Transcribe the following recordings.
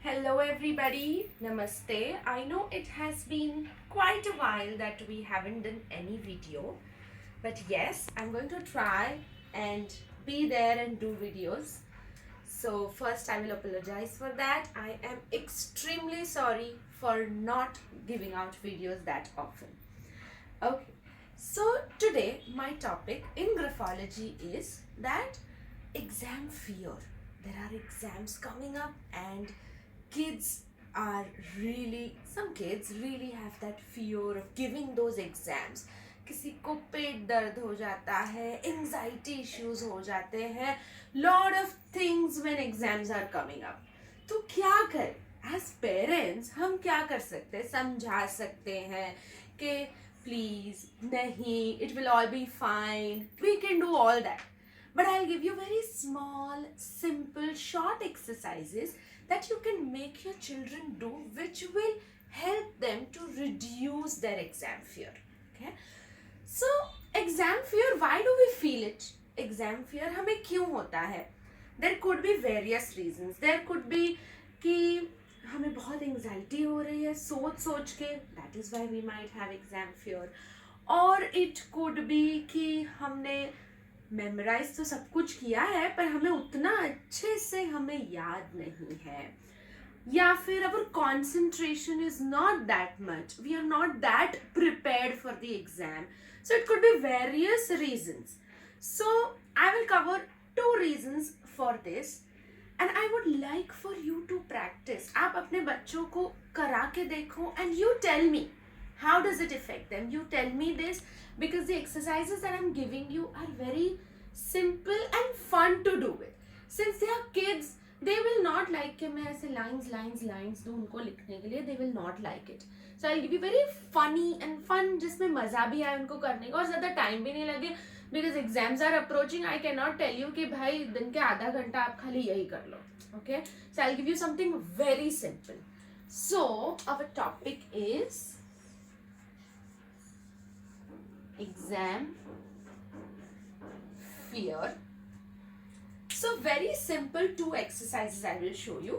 Hello, everybody. Namaste. I know it has been quite a while that we haven't done any video, but yes, I'm going to try and be there and do videos. So, first, I will apologize for that. I am extremely sorry for not giving out videos that often. Okay, so today, my topic in graphology is that exam fear. There are exams coming up, and kids are really, some kids really have that fear of giving those exams. किसी को पेट दर्द हो जाता है, anxiety issues हो जाते हैं, lot of things when exams are coming up. तो क्या करें एज पेरेंट्स? हम क्या कर सकते हैं? समझा सकते हैं कि प्लीज नहीं, it will all be fine, we can do all that. But I'll give you very small, simple, short exercises that you can make your children do, which will help them to reduce their exam fear. Okay? So, exam fear, why do we feel it? Exam fear हमें क्यों होता है? There could be various reasons. There could be कि हमें बहुत anxiety हो रही है सोच सोच के, that is why we might have exam fear. और it could be कि हमने मेमोराइज तो सब कुछ किया है पर हमें उतना अच्छे से हमें याद नहीं है, या फिर अवर concentration is not that much, we are not that prepared for the exam. So it could be various reasons. So I will cover 2 reasons for this and I would like for you to practice. आप अपने बच्चों को करा के देखो and you tell me how does it affect them. You tell me this because the exercises that I'm giving you are very simple and fun to do with. Since they are kids, they will not like कि मैं ऐसे lines दूँ उनको लिखने के लिए. They will not like it. So I'll give you very funny and fun जिसमें मज़ा भी आए उनको करने का और ज़्यादा टाइम भी नहीं लगे. Because exams are approaching, I cannot tell you कि भाई दिन के आधा घंटा आप खाली यही कर लो. Okay? So I'll give you something very simple. So our topic is exam fear. So very simple 2 exercises I will show you.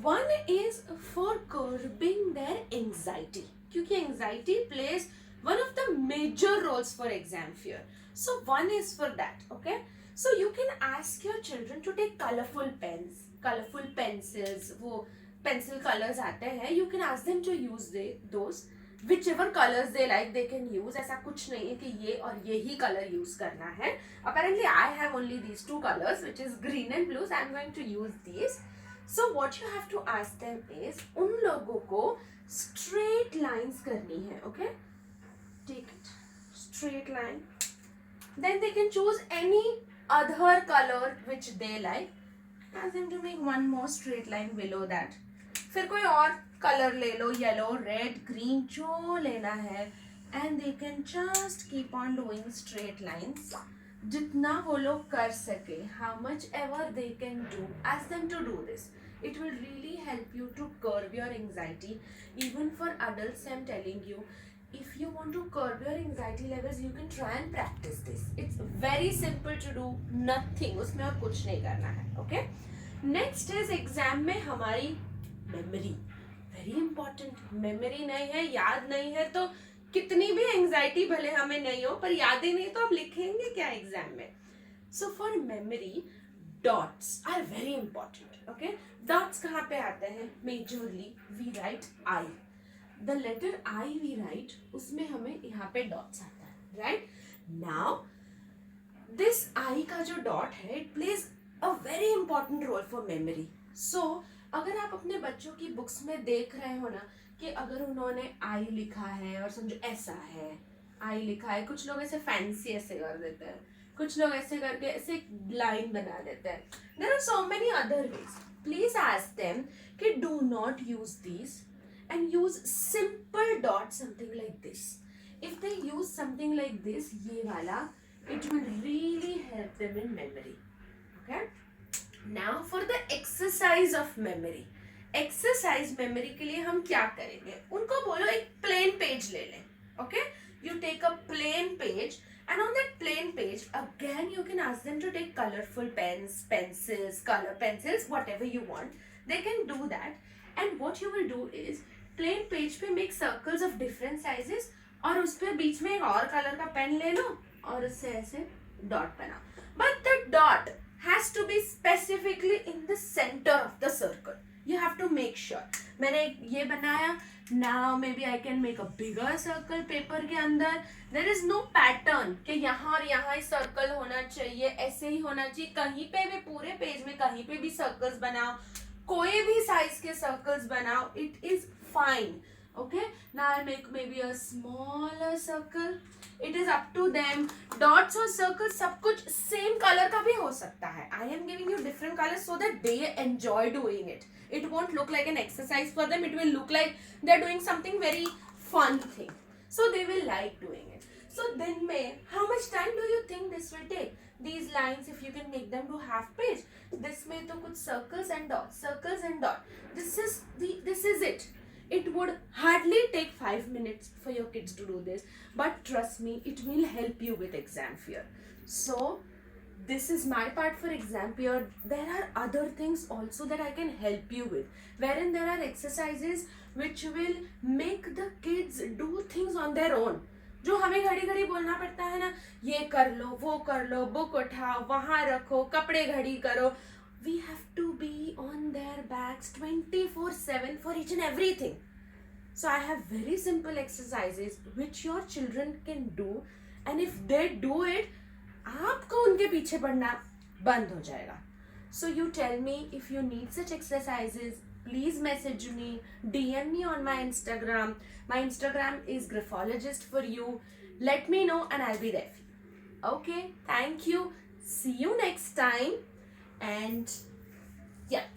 One is for curbing their anxiety, क्योंकि anxiety plays one of the major roles for exam fear. So one is for that. Okay, so you can ask your children to take colorful pens, colorful pencils, वो pencil colors आते हैं, you can ask them to use those whichever colors they like they can use. ऐसा कुछ नहीं है कि ये और ये ही color use करना है. Apparently I have only these 2 colors, which is green and blue, so I'm going to use these. So what you have to ask them is उन लोगों को straight lines करनी है. Okay, take it, straight line. Then they can choose any other color which they like. Ask them to make one more straight line below that. फिर कोई और colour ले लो, yellow, red, green, जो लेना है, and they can just keep on doing straight lines जितना वो लोग कर सके. How much ever they can do, ask them to do this. It will really help you to curb your anxiety. Even for adults, I'm telling you, if you want to curb your anxiety levels, you can try and practice this. It's very simple to do, nothing, उसमें और कुछ नहीं करना है. Okay? Next is exam में हमारी memory. Very important. Memory नहीं है, याद नहीं है, तो कितनी भी anxiety भले हमें नहीं हो, पर याद ही नहीं तो आप लिखेंगे क्या एग्जाम में? So for memory, dots are very important. Okay, dots कहाँ पे आते हैं? Majorly we write I. The letter I we write, उसमें हमें यहाँ पे dots आता है, right? Now this I का जो dot है, it plays a very important role for memory. So अगर आप अपने बच्चों की बुक्स में देख रहे हो ना कि अगर उन्होंने आई लिखा है और समझो ऐसा है, आई लिखा है, कुछ लोग ऐसे फैंसी ऐसे कर देते हैं, कुछ लोग ऐसे करके ऐसे लाइन बना देते हैं. There are so many other ways. Please ask them कि do not use this and use simple dot, something like this. If they use something like this, ये वाला, it will really help them in memory. Okay, Now for the exercise of memory. Exercise memory के लिए हम क्या करेंगे? उनको बोलो एक plain page ले लें. Okay? You take a plain page and on that plain page again you can ask them to take colorful pens, pencils, color pencils, whatever you want. they can do that. And what you will do is plain page पे make circles of different sizes और उस पे बीच में एक और colour का pen ले लो और उससे ऐसे डॉट बना. But the dot has to be specifically in the center of the circle. You have to make sure. मैंने ये बनाया. Now maybe I can make a bigger circle paper के अंदर. There is no pattern कि यहाँ और यहाँ ही circle होना चाहिए, ऐसे ही होना चाहिए. कहीं पे भी पूरे पेज में कहीं पे भी circles बनाओ, कोई भी size के circles बनाओ. It is fine. Okay. Now I make maybe a smaller circle. It is up to them. Dots और circles सब कुछ same color का भी हो सकता है. I am giving you different colors so that they enjoy doing it. It won't look like an exercise for them. It will look like they're doing something very fun thing. So they will like doing it. So then how much time do you think this will take? These lines, if you can make them to half page, this में तो कुछ circles and dots, circles and dot. This is it. It would hardly take 5 minutes for your kids to do this, but trust me, it will help you with exam fear. So this is my part for exam fear. There are other things also that I can help you with, wherein there are exercises which will make the kids do things on their own. जो हमें घड़ी घड़ी बोलना पड़ता है ना, ये कर लो, वो कर लो, बुक उठाओ, वहाँ रखो, कपड़े घड़ी करो. We have to be on their backs 24/7 for each and everything. So I have very simple exercises which your children can do, and if they do it, आपको उनके पीछे पड़ना बंद हो जाएगा. So you tell me if you need such exercises. Please message me, DM me on my Instagram. My Instagram is Graphologist for you. Let me know and I'll be there for you. Okay, thank you. See you next time. And yeah.